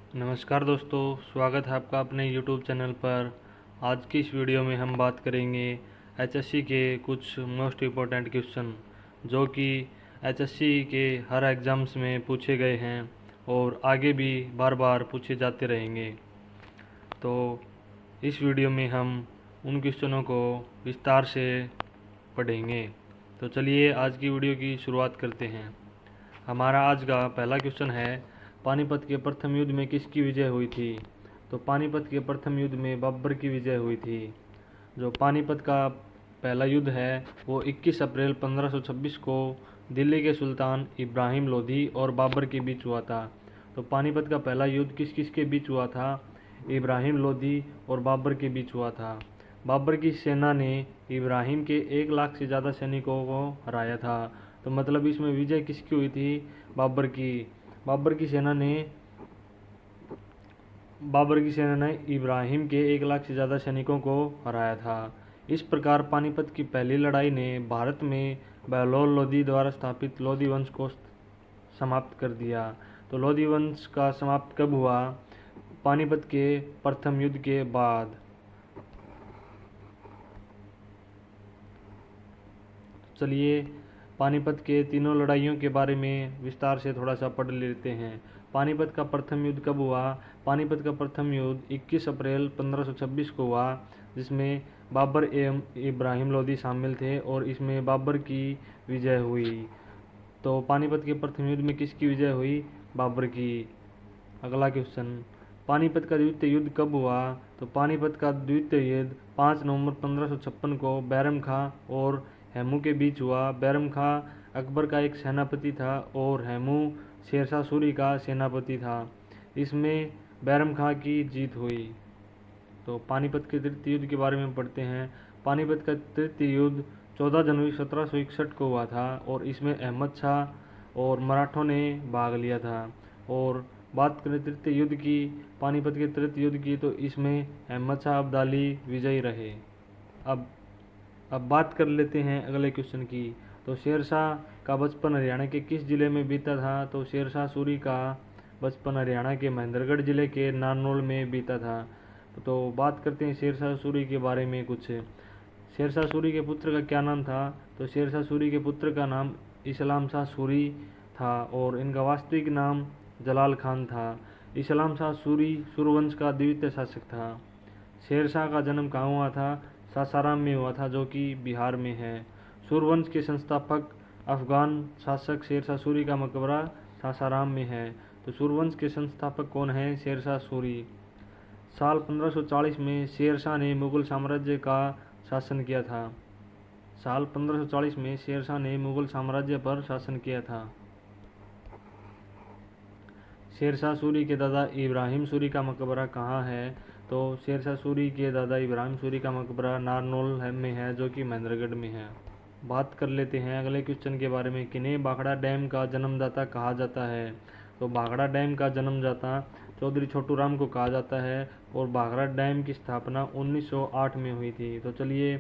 नमस्कार दोस्तों, स्वागत है आपका अपने YouTube चैनल पर। आज की इस वीडियो में हम बात करेंगे एचएससी के कुछ मोस्ट इम्पोर्टेंट क्वेश्चन जो कि एचएससी के हर एग्ज़ाम्स में पूछे गए हैं और आगे भी बार बार पूछे जाते रहेंगे। तो इस वीडियो में हम उन क्वेश्चनों को विस्तार से पढ़ेंगे। तो चलिए आज की वीडियो की शुरुआत करते हैं। हमारा आज का पहला क्वेश्चन है, पानीपत के प्रथम युद्ध में किसकी विजय हुई थी? तो पानीपत के प्रथम युद्ध में बाबर की विजय हुई थी। जो पानीपत का पहला युद्ध है वो 21 अप्रैल 1526 को दिल्ली के सुल्तान इब्राहिम लोधी और बाबर के बीच हुआ था। तो पानीपत का पहला युद्ध किस किस के बीच हुआ था? इब्राहिम लोधी और बाबर के बीच हुआ था। बाबर की सेना ने इब्राहिम के 1 लाख से ज़्यादा सैनिकों को हराया था। तो मतलब इसमें विजय किसकी हुई थी? बाबर की। बाबर की सेना ने इब्राहिम के 1 लाख से ज़्यादा सैनिकों को हराया था। इस प्रकार पानीपत की पहली लड़ाई ने भारत में बहलोल लोधी द्वारा स्थापित लोधी वंश को समाप्त कर दिया। तो लोधी वंश का समाप्त कब हुआ? पानीपत के प्रथम युद्ध के बाद। चलिए पानीपत के तीनों लड़ाइयों के बारे में विस्तार से थोड़ा सा पढ़ लेते हैं। पानीपत का प्रथम युद्ध कब हुआ? पानीपत का प्रथम युद्ध 21 अप्रैल 1526 को हुआ, जिसमें बाबर एवं इब्राहिम लोधी शामिल थे और इसमें बाबर की विजय हुई। तो पानीपत के प्रथम युद्ध में किसकी विजय हुई? बाबर की। अगला क्वेश्चन, पानीपत का द्वितीय युद्ध कब हुआ? तो पानीपत का द्वितीय युद्ध 5 नवंबर 1556 को बैरम खां और हेमू के बीच हुआ। बैरम खां अकबर का एक सेनापति था और हेमू शेरशाह सूरी का सेनापति था। इसमें बैरम खां की जीत हुई। तो पानीपत के तृतीय युद्ध के बारे में पढ़ते हैं। पानीपत का तृतीय युद्ध 14 जनवरी 1761 को हुआ था और इसमें अहमद शाह और मराठों ने भाग लिया था। और बात करें तृतीय युद्ध की, पानीपत के तृतीय युद्ध की, तो इसमें अहमद शाह अब्दाली विजयी रहे। अब बात कर लेते हैं अगले क्वेश्चन की। तो शेरशाह का बचपन हरियाणा के किस जिले में बीता था? तो शेरशाह सूरी का बचपन हरियाणा के महेंद्रगढ़ जिले के नारनौल में बीता था। तो बात करते हैं शेरशाह सूरी के बारे में कुछ। शेरशाह सूरी के पुत्र का क्या नाम था? तो शेरशाह सूरी के पुत्र का नाम इस्लाम शाह सूरी था और इनका वास्तविक नाम जलाल खान था। इस्लाम शाह सूरी सूरवंश का द्वितीय शासक था। शेरशाह का जन्म कहाँ हुआ था? सासाराम में हुआ था, जो कि बिहार में है। सूरवंश के संस्थापक अफगान शासक शेरशाह सूरी का मकबरा सासाराम में है। तो सूरवंश के संस्थापक कौन है? शेरशाह सूरी। साल 1540 में शेरशाह ने मुगल साम्राज्य का शासन किया था। साल 1540 में शेरशाह ने मुगल साम्राज्य पर शासन किया था। शेरशाह सूरी के दादा इब्राहिम सूरी का मकबरा कहाँ है? तो शेरशाह सूरी के दादा इब्राहिम सूरी का मकबरा नारनौल में है, जो कि महेंद्रगढ़ में है। बात कर लेते हैं अगले क्वेश्चन के बारे में। किन्हें भाखड़ा डैम का जन्मदाता कहा जाता है? तो भाखड़ा डैम का जन्मदाता चौधरी छोटू राम को कहा जाता है और भाखड़ा डैम की स्थापना 1908 में हुई थी। तो चलिए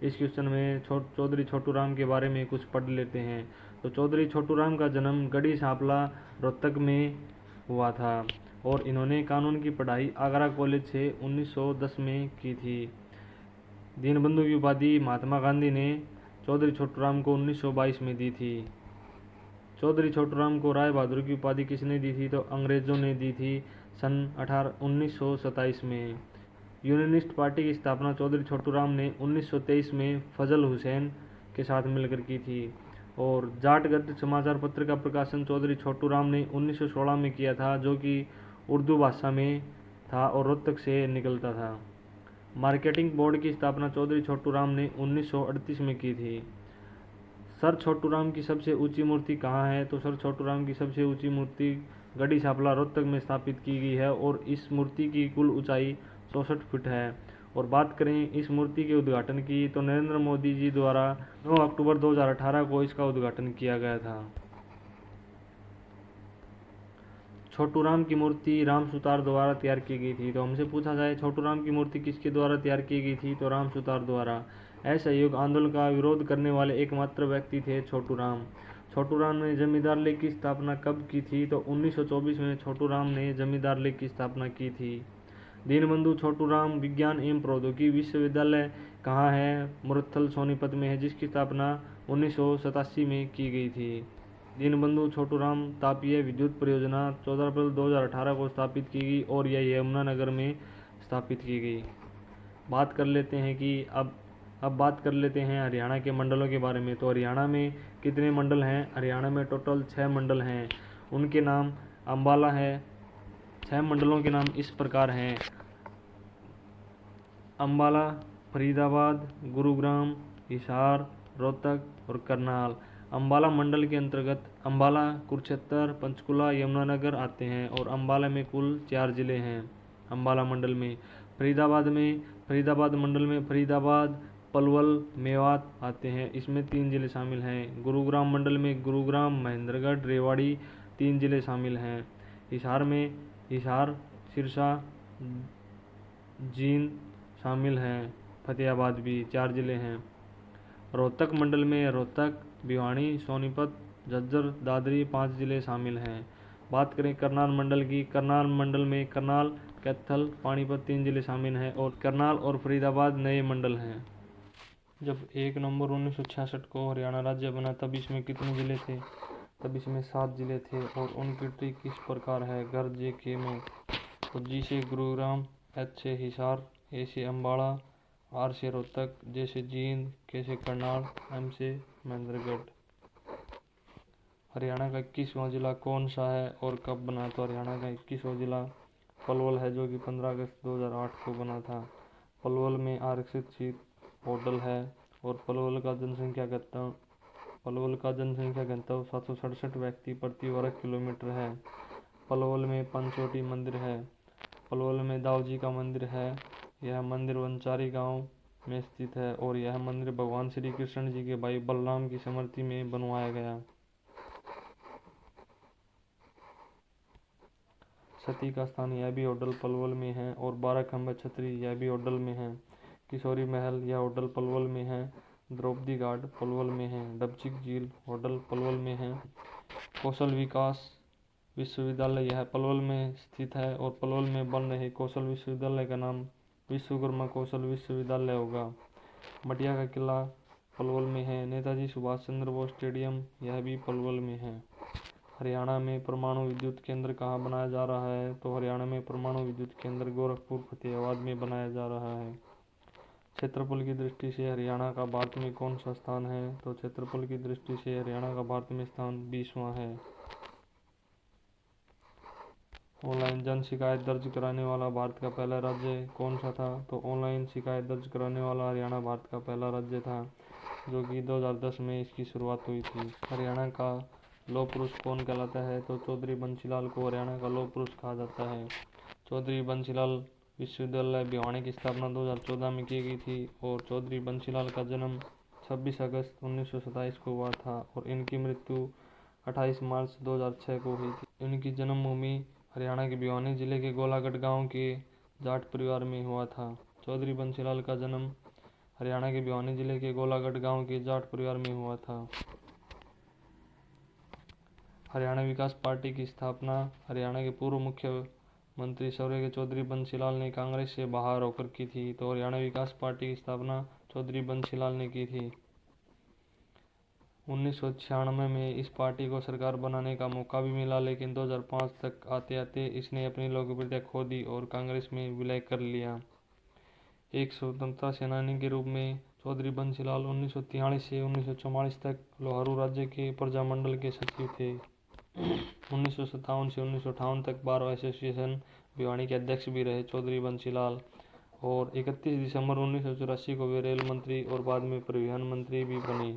इस क्वेश्चन में चौधरी छोटू राम के बारे में कुछ पढ़ लेते हैं। तो चौधरी छोटू राम का जन्म गढ़ी सांपला रोहतक में हुआ था और इन्होंने कानून की पढ़ाई आगरा कॉलेज से 1910 में की थी। दीनबंधु की उपाधि महात्मा गांधी ने चौधरी छोटूराम को 1922 में दी थी। चौधरी छोटूराम को राय बहादुर की उपाधि किसने दी थी? तो अंग्रेजों ने दी थी सन 1927 में। यूनियनिस्ट पार्टी की स्थापना चौधरी छोटूराम ने 1923 में फजल हुसैन के साथ मिलकर की थी। और जाट गद्य समाचार पत्र का प्रकाशन चौधरी छोटूराम ने 1916 में किया था, जो कि उर्दू भाषा में था और रोहतक से निकलता था। मार्केटिंग बोर्ड की स्थापना चौधरी छोटूराम ने 1938 में की थी। सर छोटूराम की सबसे ऊंची मूर्ति कहाँ है? तो सर छोटूराम की सबसे ऊंची मूर्ति गढ़ी सांपला रोहतक में स्थापित की गई है और इस मूर्ति की कुल ऊंचाई 64 फीट है। और बात करें इस मूर्ति के उद्घाटन की, तो नरेंद्र मोदी जी द्वारा 9 अक्टूबर 2018 को इसका उद्घाटन किया गया था। छोटूराम की मूर्ति राम सुतार द्वारा तैयार की गई थी। तो हमसे पूछा जाए छोटूराम की मूर्ति किसके द्वारा तैयार की गई थी? तो राम सुतार द्वारा। असहयोग आंदोलन का विरोध करने वाले एकमात्र व्यक्ति थे छोटूराम। छोटू राम ने जमींदार लीग की स्थापना कब की थी? तो 1924 में छोटू राम ने जमींदार लीग की स्थापना की थी। दीनबंधु छोटू राम विज्ञान एवं प्रौद्योगिकी विश्वविद्यालय कहाँ है? मुरथल सोनीपत में है, जिसकी स्थापना 1987 में की गई थी। दीनबंधु छोटू राम तापीय विद्युत परियोजना 14 अप्रैल 2018 को स्थापित की गई और यह यमुनानगर में स्थापित की गई। बात कर लेते हैं कि अब बात कर लेते हैं हरियाणा के मंडलों के बारे में। तो हरियाणा में कितने मंडल हैं? हरियाणा में टोटल 6 मंडल हैं। उनके नाम अम्बाला है। 6 मंडलों के नाम इस प्रकार हैं: अम्बाला, फरीदाबाद, गुरुग्राम, हिसार, रोहतक और करनाल। अम्बाला मंडल के अंतर्गत अम्बाला, कुरुक्षेत्र, पंचकुला, यमुनानगर आते हैं और अम्बाला में कुल 4 जिले हैं। अम्बाला मंडल में फरीदाबाद मंडल में फरीदाबाद, पलवल, मेवात आते हैं, इसमें 3 जिले शामिल हैं। गुरुग्राम मंडल में गुरुग्राम, महेंद्रगढ़, रेवाड़ी 3 जिले शामिल हैं। हिसार में हिसार, सिरसा, जींद शामिल हैं। फतेहाबाद भी 4 जिले हैं। रोहतक मंडल में रोहतक, भिवानी, सोनीपत, झज्जर, दादरी 5 जिले शामिल हैं। बात करें करनाल मंडल की, करनाल मंडल में करनाल, कैथल, पानीपत 3 जिले शामिल हैं और करनाल और फरीदाबाद नए मंडल हैं। जब 1 नवंबर 1966 को हरियाणा राज्य बना तब इसमें कितने जिले थे? तब इसमें 7 जिले थे और उनकी ट्रिक किस प्रकार है? घर जे के में। तो जी से गुरुग्राम, एच से हिसार, ए से अम्बाला, आर से रोहतक, जे से जींद, के से करनाल, एम से महेंद्रगढ़। हरियाणा का 21वां जिला कौन सा है और कब बना? तो हरियाणा का 21वां जिला पलवल है, जो कि 15 अगस्त 2008 को बना था। पलवल में आरक्षित सीट होटल है और पलवल का जनसंख्या घनत्व 767 व्यक्ति प्रति वर्ग किलोमीटर है। पलवल में पंचवटी मंदिर है। पलवल में दाऊ जी का मंदिर है। यह मंदिर वंचारी गांव में स्थित है और यह मंदिर भगवान श्री कृष्ण जी के भाई बलराम की स्मृति में बनवाया गया। सती का स्थान यह भी होटल पलवल में है और 12 खंबा छतरी यह भी होटल में है। किशोरी महल यह होटल पलवल में है। द्रौपदी घाट पलवल में है। डबचिक झील होटल पलवल में है। कौशल विकास विश्वविद्यालय यह पलवल में स्थित है और पलवल में बन रहे कौशल विश्वविद्यालय का नाम विश्वकर्मा कौशल विश्वविद्यालय होगा। मटिया का किला पलवल में है। नेताजी सुभाष चंद्र बोस स्टेडियम यह भी पलवल में है। हरियाणा में परमाणु विद्युत केंद्र कहाँ बनाया जा रहा है? तो हरियाणा में परमाणु विद्युत केंद्र गोरखपुर फतेहाबाद में बनाया जा रहा है। क्षेत्रफल की दृष्टि से हरियाणा का भारत में कौन सा स्थान है? तो क्षेत्रफल की दृष्टि से हरियाणा का भारत में स्थान 20वां है। ऑनलाइन जन शिकायत दर्ज कराने वाला भारत का पहला राज्य कौन सा था? तो ऑनलाइन शिकायत दर्ज कराने वाला हरियाणा भारत का पहला राज्य था, जो कि 2010 में इसकी शुरुआत हुई थी। हरियाणा का लौह पुरुष कौन कहलाता है? तो चौधरी बंसीलाल को हरियाणा का लौह पुरुष कहा जाता है। चौधरी बंसीलाल विश्वविद्यालय भिवानी की स्थापना 2014 में की गई थी और चौधरी बंसीलाल का जन्म 26 अगस्त 1927 को हुआ था और इनकी मृत्यु 28 मार्च 2006 को हुई थी। इनकी जन्मभूमि हरियाणा के भिवानी जिले के गोलागढ़ गांव के जाट परिवार में हुआ था। चौधरी बंसीलाल का जन्म हरियाणा के भिवानी जिले के गोलागढ़ गांव के जाट परिवार में हुआ था। हरियाणा विकास पार्टी की स्थापना हरियाणा के पूर्व मुख्यमंत्री स्वर्गीय चौधरी बंसीलाल ने कांग्रेस से बाहर होकर की थी। तो हरियाणा विकास पार्टी की स्थापना चौधरी बंसीलाल ने की थी। 1996 में इस पार्टी को सरकार बनाने का मौका भी मिला, लेकिन 2005 तक आते आते इसने अपनी लोकप्रियता खो दी और कांग्रेस में विलय कर लिया। एक स्वतंत्रता सेनानी के रूप में चौधरी बंसीलाल 1943 से 1944 तक लोहारू राज्य के प्रजामंडल के सचिव थे। 1957 से 1958 तक बार एसोसिएशन भिवानी के अध्यक्ष भी रहे चौधरी बंसीलाल और 31 दिसंबर 1984 को वे रेल मंत्री और बाद में परिवहन मंत्री भी बने।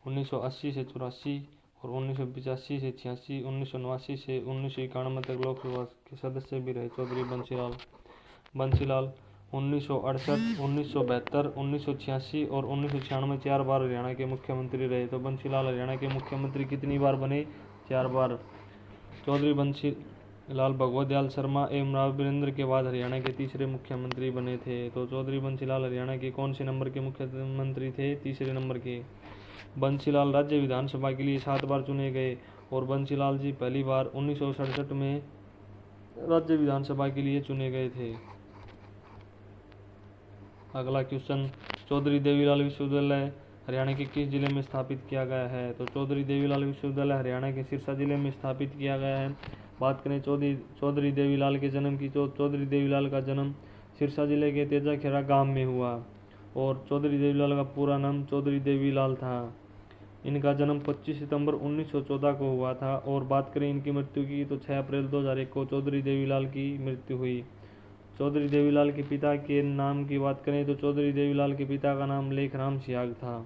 1980 से 84 और 1985 से 86, 1989 से 1991 तक लोकसभा के सदस्य भी रहे चौधरी बंसीलाल। 1968, 1972, 1986 और 1996 4 बार हरियाणा के मुख्यमंत्री रहे। तो बंसीलाल हरियाणा के मुख्यमंत्री कितनी बार बने? 4 बार। चौधरी बंसीलाल भगवत दयाल शर्मा एवं राव वीरेंद्र के बाद हरियाणा के तीसरे मुख्यमंत्री बने थे। तो चौधरी बंसीलाल हरियाणा के कौन से नंबर के मुख्यमंत्री थे? तीसरे नंबर के। बंसीलाल राज्य विधानसभा के लिए 7 बार चुने गए और बंसीलाल जी पहली बार 1967 में राज्य विधानसभा के लिए चुने गए थे। अगला क्वेश्चन, चौधरी देवीलाल विश्वविद्यालय हरियाणा के किस जिले में स्थापित किया गया है? तो चौधरी देवीलाल विश्वविद्यालय हरियाणा के सिरसा जिले में स्थापित किया गया है। बात करें चौधरी देवीलाल के जन्म की, तो चौधरी देवीलाल का जन्म सिरसा जिले के तेजाखेड़ा गांव में हुआ और चौधरी देवीलाल का पूरा नाम चौधरी देवीलाल था। इनका जन्म 25 सितंबर 1914 को हुआ था। और बात करें इनकी मृत्यु की, तो 6 अप्रैल 2001 को चौधरी देवीलाल की मृत्यु हुई। चौधरी देवीलाल के पिता के नाम की बात करें तो चौधरी देवीलाल के पिता का नाम लेखराम सियाग था।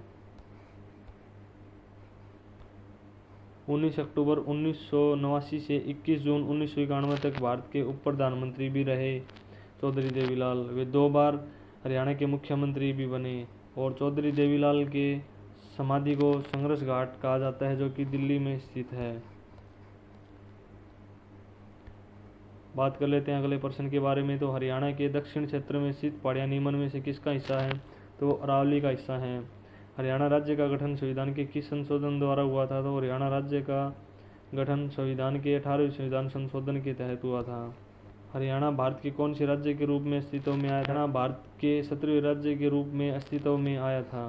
19 अक्टूबर 1989 से 21 जून 1991 तक भारत के उप प्रधानमंत्री भी रहे चौधरी देवीलाल। वे 2 बार हरियाणा के मुख्यमंत्री भी बने और चौधरी देवीलाल के समाधि को संघर्ष घाट कहा जाता है, जो कि दिल्ली में स्थित है। बात कर लेते हैं अगले प्रश्न के बारे में। तो हरियाणा के दक्षिण क्षेत्र में स्थित पहाड़ियाँ निम्न में से किसका हिस्सा है? तो अरावली का हिस्सा है। हरियाणा राज्य का गठन संविधान के किस संशोधन द्वारा हुआ था? तो हरियाणा राज्य का गठन संविधान के 18वें संविधान संशोधन के तहत हुआ था। हरियाणा भारत के कौन से राज्य के रूप में अस्तित्व में आया था? भारत के 17वें राज्य के रूप में अस्तित्व में आया था।